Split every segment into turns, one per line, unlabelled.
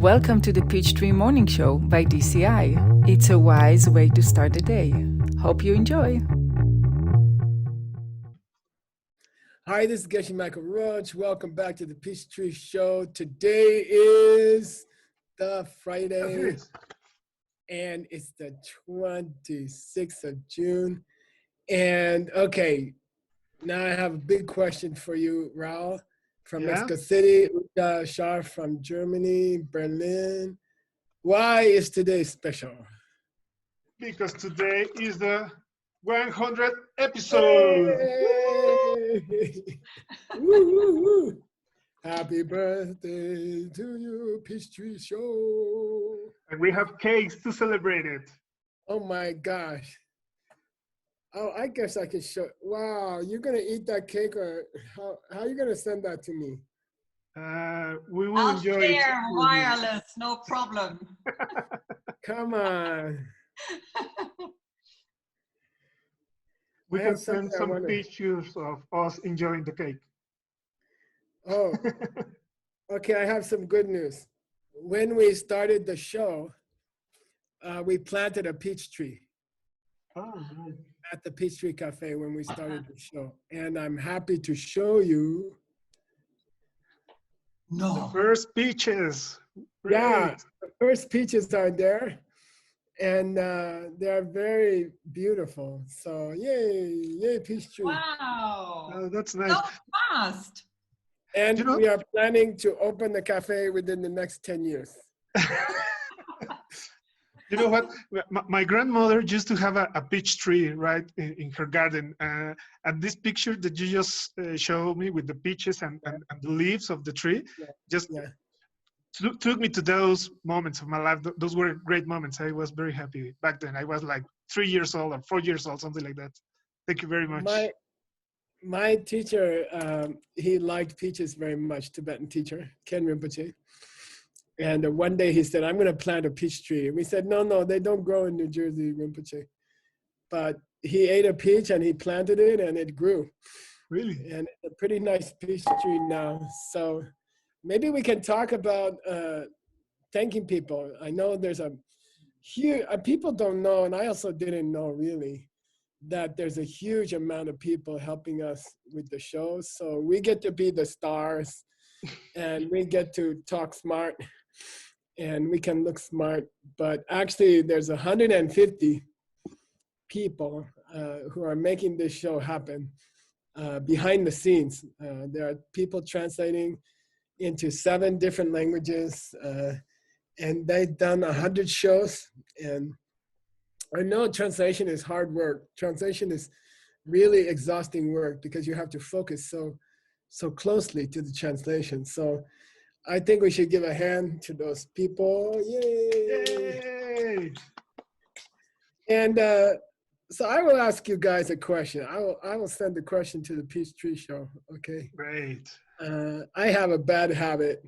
Welcome to the Peachtree Morning Show by DCI. It's a wise way to start the day. Hope you enjoy.
Hi, this is Geshe Michael Roach. Welcome back to the Peachtree Show. Today is the Friday, and it's the 26th of June. And okay, now I have a big question for you, Raul, from Mexico City, Uta Shar from Germany, Berlin. Why is today special?
Because today is the 100th episode.
Hey! Woo, woo, woo. Happy birthday to you, Peachtree Show.
And we have cakes to celebrate it.
Oh my gosh. Oh, I guess I can show. Wow, you're going to eat that cake, or how are you going to send that to me?
We will
I'll
enjoy
share
it.
wireless, no problem.
Come on.
We
I
can
have something
send
I
some
wanna-
pictures of us enjoying the cake.
Oh, okay, I have some good news. When we started the show, we planted a peach tree at the Peachtree Cafe when we started the show. And I'm happy to show you.
The first peaches.
Yeah,
Great.
the first peaches are there. And they're very beautiful. So yay, peach tree.
Wow.
Oh, that's nice.
So fast.
And
You know-
we are planning to open the cafe within the next 10 years.
You know what? My grandmother used to have a peach tree right in her garden. And this picture that you just showed me with the peaches and the leaves of the tree just
Yeah.
took me to those moments of my life. Those were great moments. I was very happy back then. I was like 3 years old or 4 years old, something like that. Thank you very much.
My teacher, he liked peaches very much, Tibetan teacher, Ken Rinpoche. And one day he said, I'm going to plant a peach tree. And we said, no, they don't grow in New Jersey, Rinpoche. But he ate a peach and he planted it and it grew.
Really?
And it's a pretty nice peach tree now. So maybe we can talk about thanking people. I know there's a huge, people don't know, and I also didn't know really, that there's a huge amount of people helping us with the show. So we get to be the stars and we get to talk smart and we can look smart. But actually there's 150 people who are making this show happen behind the scenes. There are people translating into 7 different languages, and they've done 100 shows. And I know translation is hard work. Translation is really exhausting work because you have to focus so closely to the translation. So I think we should give a hand to those people. Yay!
Yay!
And so I will ask you guys a question. I will send the question to the Peachtree Show. Okay.
Great.
I have a bad habit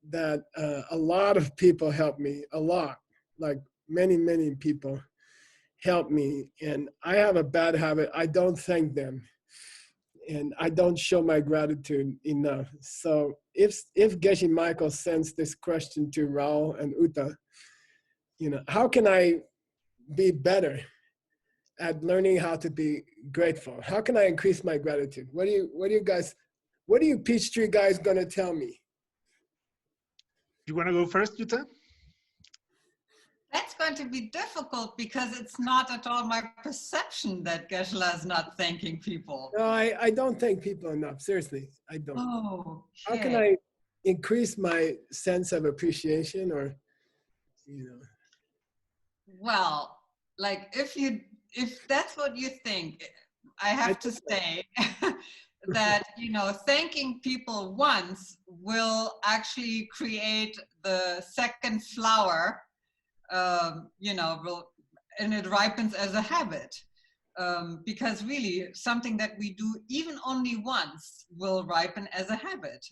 that a lot of people help me, a lot, like many people help me. And I have a bad habit. I don't thank them. And I don't show my gratitude enough. So if Geshe Michael sends this question to Raul and Uta, how can I be better at learning how to be grateful? How can I increase my gratitude? What are you Peachtree guys gonna tell me?
You want to go first, Yuta?
That's going to be difficult because it's not at all my perception that Geshe is not thanking people.
No, I don't thank people enough. Seriously, I don't.
Oh,
How can I increase my sense of appreciation
Well, like if that's what you think, I have to say that, thanking people once will actually create the second flower, and it ripens as a habit. Because really something that we do even only once will ripen as a habit.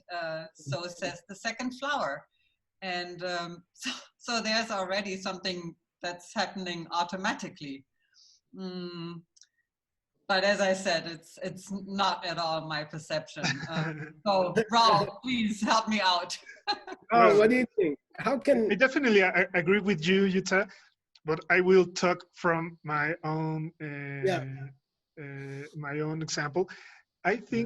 So says the second flower. And so there's already something that's happening automatically. But as I said, it's not at all my perception. So Ralph, please help me out.
Oh,
Well,
what do you think? How can
I definitely agree with you, Yuta, but I will talk from
yeah
my own example. I
yeah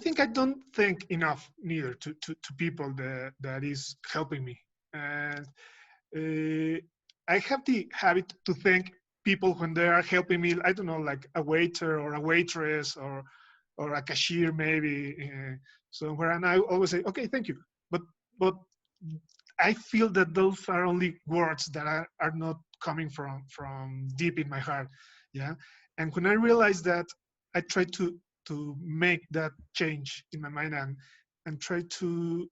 think I don't think enough neither to people that is helping me, and uh, I have the habit to thank people when they are helping me. I don't know, like a waiter or a waitress or a cashier maybe somewhere, and I always say, okay, thank you. But I feel that those are only words that are not coming from deep in my heart. Yeah. And when I realized that, I try to make that change in my mind and try to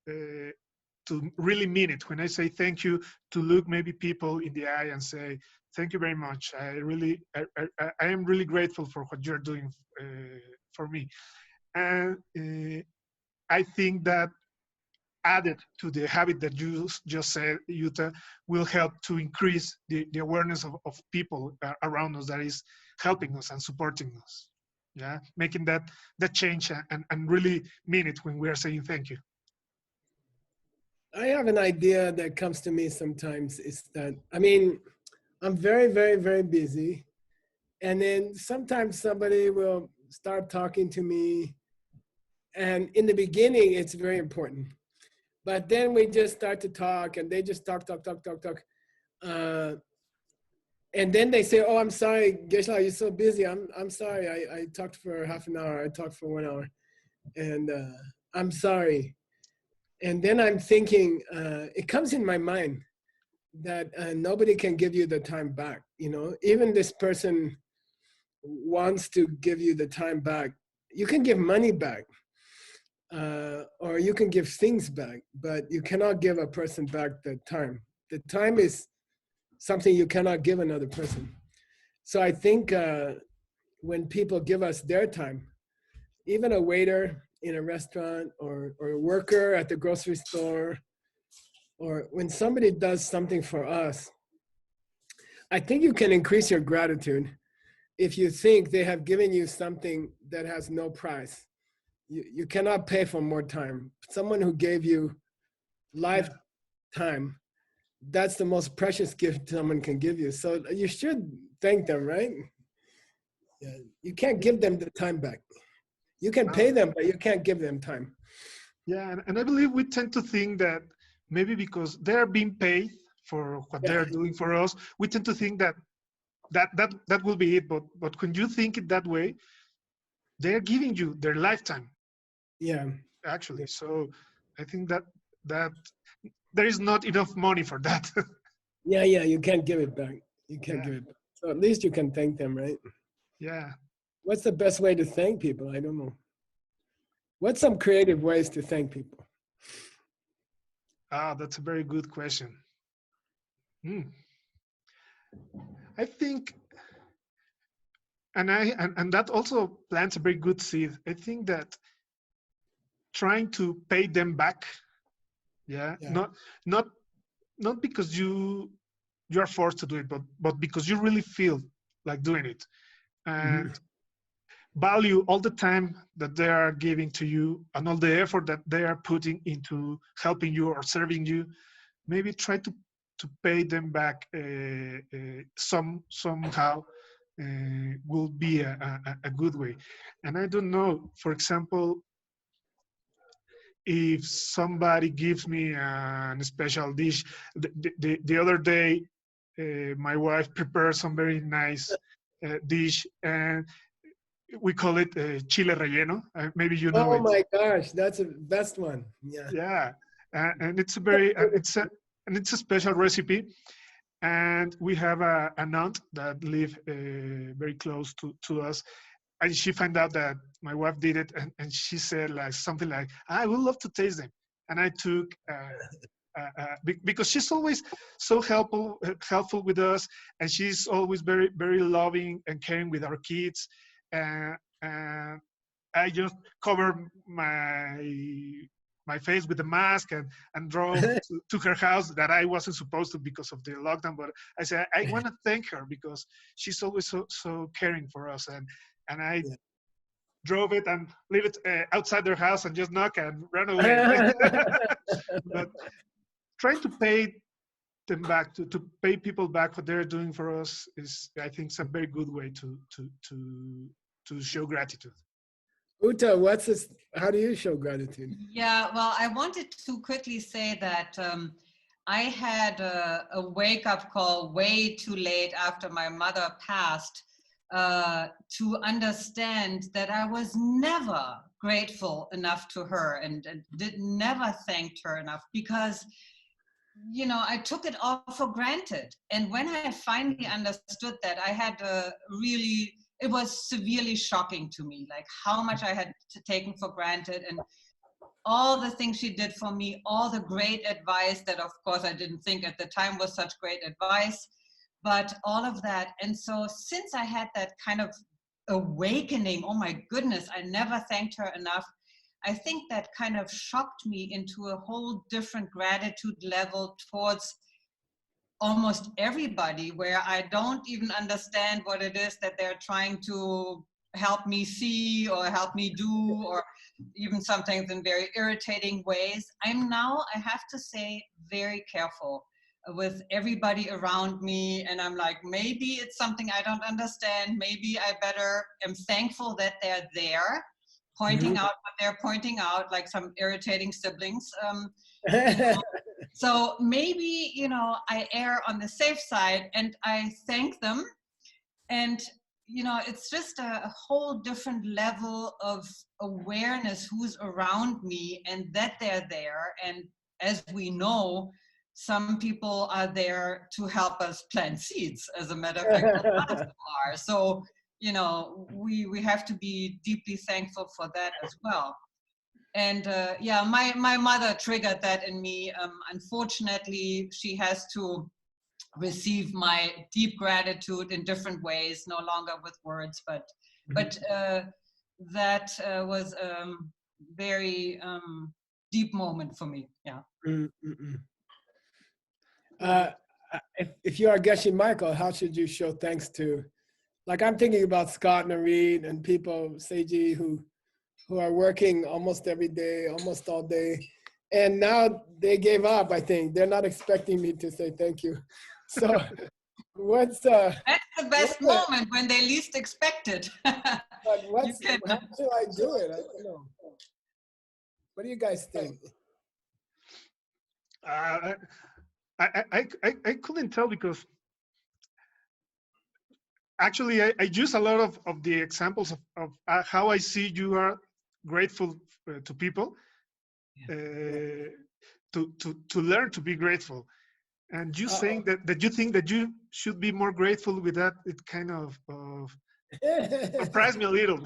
really mean it. When I say thank you, to look maybe people in the eye and say, thank you very much. I am really grateful for what you're doing for me. And I think that added to the habit that you just said, Yuta, will help to increase the awareness of people around us that is helping us and supporting us. Yeah, making that change and really mean it when we are saying thank you.
I have an idea that comes to me sometimes is that, I mean, I'm very, very, very busy. And then sometimes somebody will start talking to me. And in the beginning, it's very important. But then we just start to talk and they just talk, talk, talk, talk, talk. Uh, and then they say, oh, I'm sorry, Gesla, you're so busy. I'm sorry. I talked for half an hour. I talked for 1 hour. And I'm sorry. And then I'm thinking, it comes in my mind that nobody can give you the time back. You know, even this person wants to give you the time back. You can give money back, or you can give things back, but you cannot give a person back the time. The time is something you cannot give another person. So I think when people give us their time, even a waiter in a restaurant or a worker at the grocery store, or when somebody does something for us, I think you can increase your gratitude if you think they have given you something that has no price. You cannot pay for more time. Someone who gave you
Yeah.
lifetime, that's the most precious gift someone can give you. So you should thank them, right? Yeah. You can't give them the time back. You can
Uh,
pay them, but you can't give them time.
yeah, and I believe we tend to think that maybe because they're being paid for what
Yeah,
they're doing for us, we tend to think that will be it. But when you think it that way, they're giving you their lifetime
yeah,
actually. So I think that there is not enough money for that.
yeah, yeah. You can't give it back. You can't
Yeah,
give it back. So at least you can thank them, right?
yeah.
What's the best way to thank people? I don't know. What's some creative ways to thank people?
Ah, that's a very good question. Hmm. I think, and that also plants a very good seed. I think that trying to pay them back, yeah,
Yeah.
not because you are forced to do it, but because you really feel like doing it,
Mhm.
and value all the time that they are giving to you and all the effort that they are putting into helping you or serving you. Maybe try to pay them back somehow will be a good way. And I don't know, for example, if somebody gives me a special dish, the other day, my wife prepared some very nice dish, and we call it chile relleno. Maybe you know
Oh
it.
my gosh, that's a best one. Yeah.
Yeah, and it's a very and it's a special recipe. And we have an aunt that live very close to us, and she found out that my wife did it, and she said like something like, I would love to taste them. And I took because she's always so helpful with us, and she's always very very loving and caring with our kids. uh, uh, I just cover my face with the mask and drove to her house that I wasn't supposed to because of the lockdown. But I said, I want to thank her because she's always so caring for us. And I drove it and leave it outside their house and just knock and run away. Right? But trying to pay them back, to pay people back what they're doing for us is, I think, a very good way to show gratitude.
Uta, what's this? How do you show gratitude?
Yeah, well, I wanted to quickly say that I had a wake-up call way too late after my mother passed to understand that I was never grateful enough to her and never thanked her enough because, you know, I took it all for granted. And when I finally understood that, I had it was severely shocking to me, like how much I had taken for granted and all the things she did for me, all the great advice that of course I didn't think at the time was such great advice, but all of that. And so since I had that kind of awakening, oh my goodness, I never thanked her enough, I think that kind of shocked me into a whole different gratitude level towards almost everybody, where I don't even understand what it is that they're trying to help me see or help me do, or even sometimes in very irritating ways. I'm now, I have to say, very careful with everybody around me. And I'm like, maybe it's something I don't understand. Maybe I better am thankful that they're there, pointing out what they're pointing out, like some irritating siblings. So maybe, you know, I err on the safe side and I thank them. And, you know, it's just a whole different level of awareness who's around me and that they're there. And as we know, some people are there to help us plant seeds. As a matter of fact, a lot of them are. So, you know, we have to be deeply thankful for that as well. And yeah, my mother triggered that in me. Unfortunately, she has to receive my deep gratitude in different ways, no longer with words, but that was a very deep moment for me. Yeah.
If you are Geshe Michael, how should you show thanks to? Like I'm thinking about Scott and Reed and people, Seiji, who are working almost every day, almost all day. And now they gave up, I think. They're not expecting me to say thank you. So what's...
That's the best moment when they least expect it.
But how should I do it? I don't know. What do you guys think?
I couldn't tell because actually I use a lot of the examples of how I see you are grateful to people, to learn to be grateful. And you saying that you think that you should be more grateful with that, it kind of surprised me a little.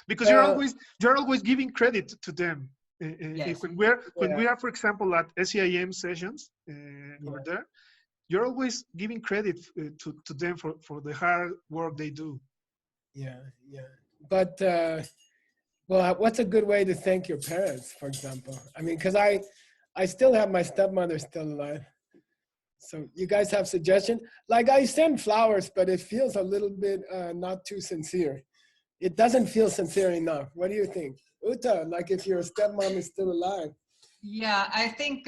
Because you're always giving credit to them.
Yes.
When we are, for example, at SEIM sessions over there, you're always giving credit to them for the hard work they do.
Yeah. But well, what's a good way to thank your parents, for example? I mean, because I still have my stepmother still alive. So you guys have suggestions? Like I send flowers, but it feels a little bit not too sincere. It doesn't feel sincere enough. What do you think? Uta, like if your stepmom is still alive.
Yeah, I think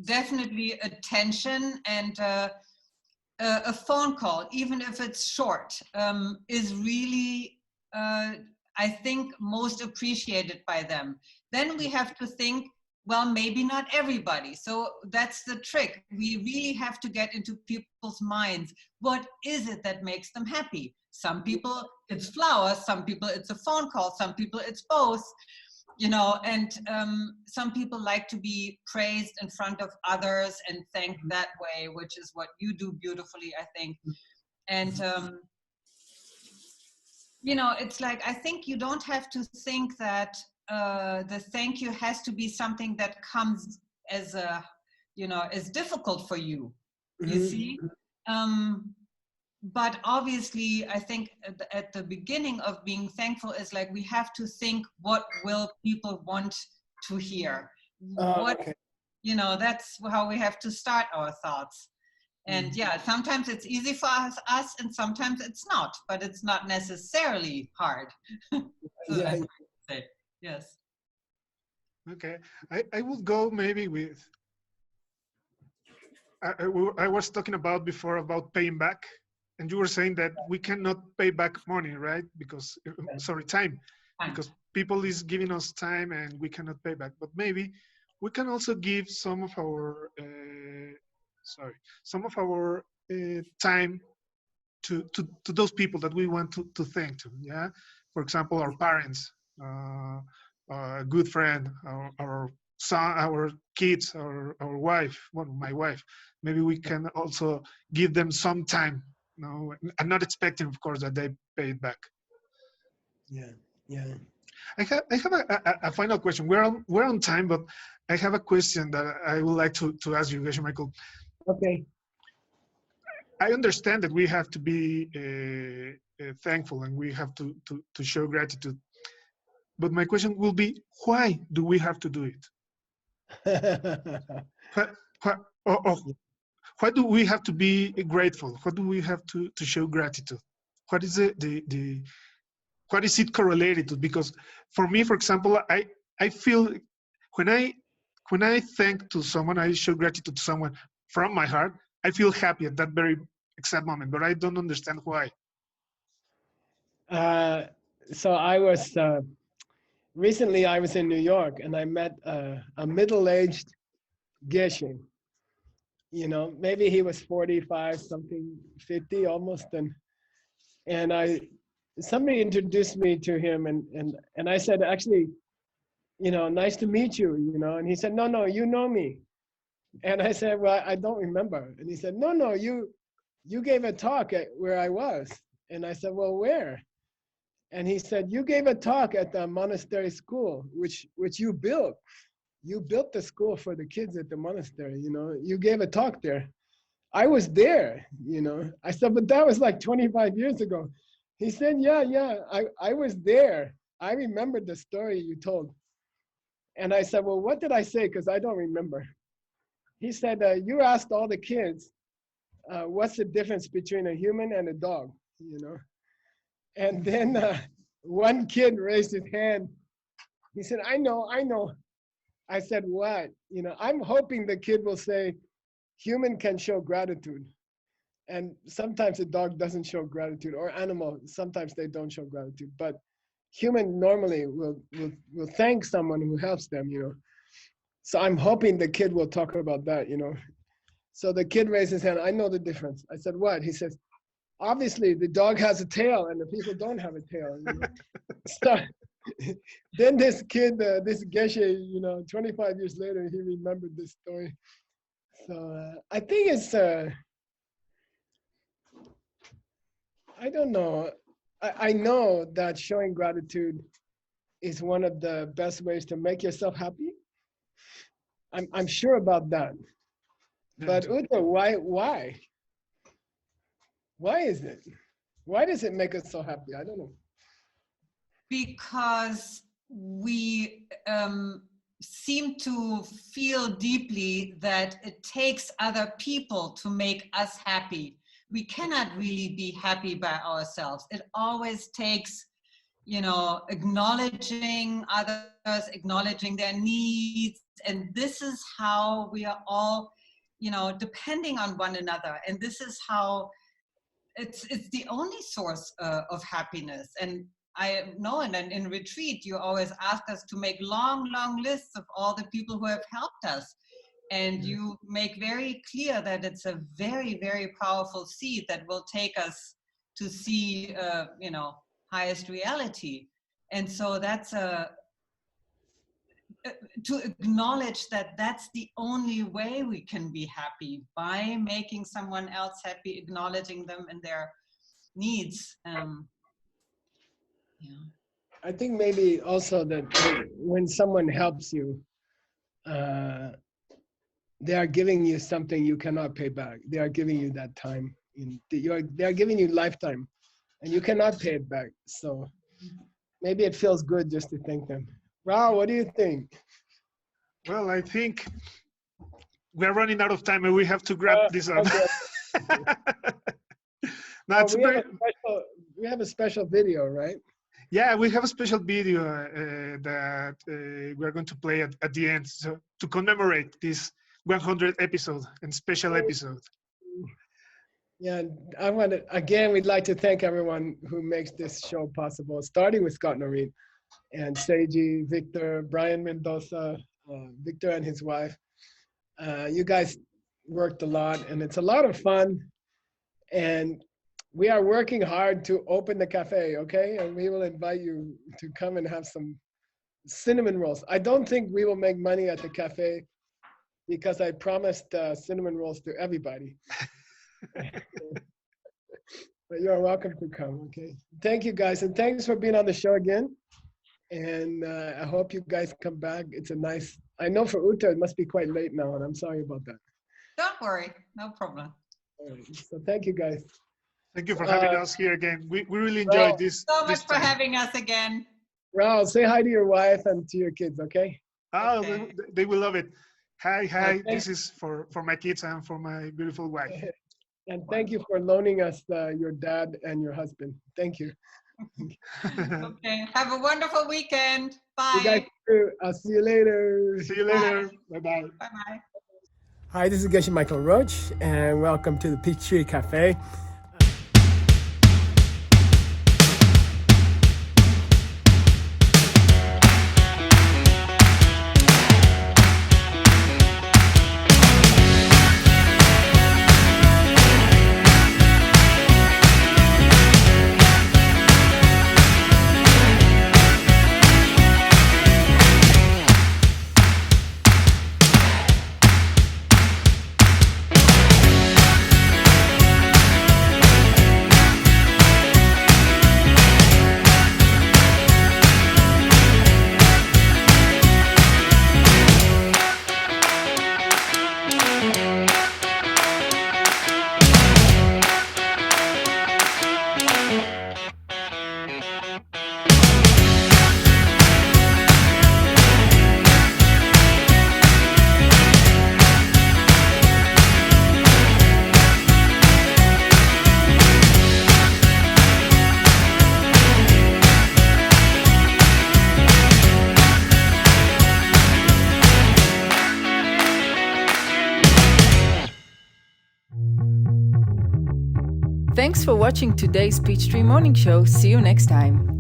definitely attention and a phone call, even if it's short, is really, I think, most appreciated by them. Then we have to think, well, maybe not everybody. So that's the trick. We really have to get into people's minds. What is it that makes them happy? Some people it's flowers, some people it's a phone call, some people it's both, you know, and some people like to be praised in front of others and thanked that way, which is what you do beautifully, I think. And, you know, it's like, I think you don't have to think that the thank you has to be something that comes as a, you know, as difficult for you, you see? But obviously, I think at the beginning of being thankful is like, we have to think, what will people want to hear. What,
Okay.
you know, that's how we have to start our thoughts. And yeah, sometimes it's easy for us and sometimes it's not, but it's not necessarily hard. So
Yeah.
that's what I say. Yes.
Okay, I would go maybe with, I was talking about before about paying back, and you were saying that we cannot pay back money, right? Because, sorry, time, because people is giving us time and we cannot pay back. But maybe we can also give some of our, some of our time to those people that we want to thank to. Yeah, for example, our parents, a good friend, our son, our kids, our wife, well, my wife. Maybe we can also give them some time. No, I'm not expecting, of course, that they pay it back.
Yeah. Yeah.
I have a final question. We're on time, but I have a question that I would like to ask you, Geshe Michael.
Okay.
I understand that we have to be thankful and we have to show gratitude. But my question will be, why do we have to do it? Why, why, why do we have to be grateful? Why do we have to show gratitude? What is what is it correlated to? Because for me, for example, I feel when I thank to someone, I show gratitude to someone from my heart, I feel happy at that very exact moment, but I don't understand why.
So I was recently I was in New York and I met a middle-aged Geshe. You know, maybe he was 45, something 50 almost, and somebody introduced me to him and I said, actually, you know, nice to meet you, you know, and he said, no, you know me. And I said, well, I don't remember. And he said, no, you gave a talk at where I was. And I said, well, where? And he said, you gave a talk at the monastery school, which you built. You built the school for the kids at the monastery, you know, you gave a talk there. I was there, you know. I said, but that was like 25 years ago. He said, yeah, I was there. I remembered the story you told. And I said, well, what did I say? Because I don't remember. He said, you asked all the kids, what's the difference between a human and a dog, you know? And then one kid raised his hand. He said, I know. I said, what? You know, I'm hoping the kid will say, human can show gratitude. And sometimes a dog doesn't show gratitude, or animal, sometimes they don't show gratitude. But human normally will thank someone who helps them, you know. So I'm hoping the kid will talk about that, you know. So the kid raised his hand. I know the difference. I said, what? He says, obviously the dog has a tail and the people don't have a tail. You know? So then this kid, this Geshe, you know, 25 years later, he remembered this story. So I think it's, I don't know. I know that showing gratitude is one of the best ways to make yourself happy. I'm sure about that. But Uta, why? Why is it? Why does it make us so happy? I don't know.
Because we seem to feel deeply that it takes other people to make us happy. We cannot really be happy by ourselves. It always takes, you know, acknowledging others, acknowledging their needs. And this is how we are all, you know, depending on one another. And this is how it's the only source of happiness. And I know, and then in retreat, you always ask us to make long lists of all the people who have helped us. And you make very clear that it's a very, very powerful seed that will take us to see, you know, highest reality. And so that's to acknowledge that that's the only way we can be happy, by making someone else happy, acknowledging them and their needs. Yeah.
I think maybe also that when someone helps you, they are giving you something you cannot pay back. They are giving you that time. They are giving you lifetime, and you cannot pay it back. So maybe it feels good just to thank them. Rao, what do you think?
Well, I think we're running out of time and we have to grab this up.
Okay.
No, it's
We have a special video, right?
yeah, we have a special video that we're going to play at the end, so to commemorate this 100th episode and special episode.
Yeah, we'd like to thank everyone who makes this show possible, starting with Scott Noreen and Seiji, Victor, Brian Mendoza, Victor and his wife. You guys worked a lot, and it's a lot of fun. And we are working hard to open the cafe, okay? And we will invite you to come and have some cinnamon rolls. I don't think we will make money at the cafe because I promised cinnamon rolls to everybody. But you're welcome to come, okay? Thank you guys, and thanks for being on the show again. And I hope you guys come back. I know for Uta it must be quite late now, and I'm sorry about that.
Don't worry, no problem.
All right, so thank you guys.
Thank you for having us here again. We really enjoyed this.
So
this
much for
time.
having us again.
Raul, say hi to your wife and to your kids, okay?
Oh,
Okay.
they will love it. Hi.
Okay.
This is for my kids and for my beautiful wife.
And thank you for loaning us your dad and your husband. Thank you.
Okay, have a wonderful weekend.
You guys
Bye.
too. I'll see you later.
See you later. Bye-bye.
Bye-bye.
Hi, this is Geshe Michael Roach, and welcome to the Peachtree Cafe.
Thanks for watching today's Peachtree Morning Show. See you next time.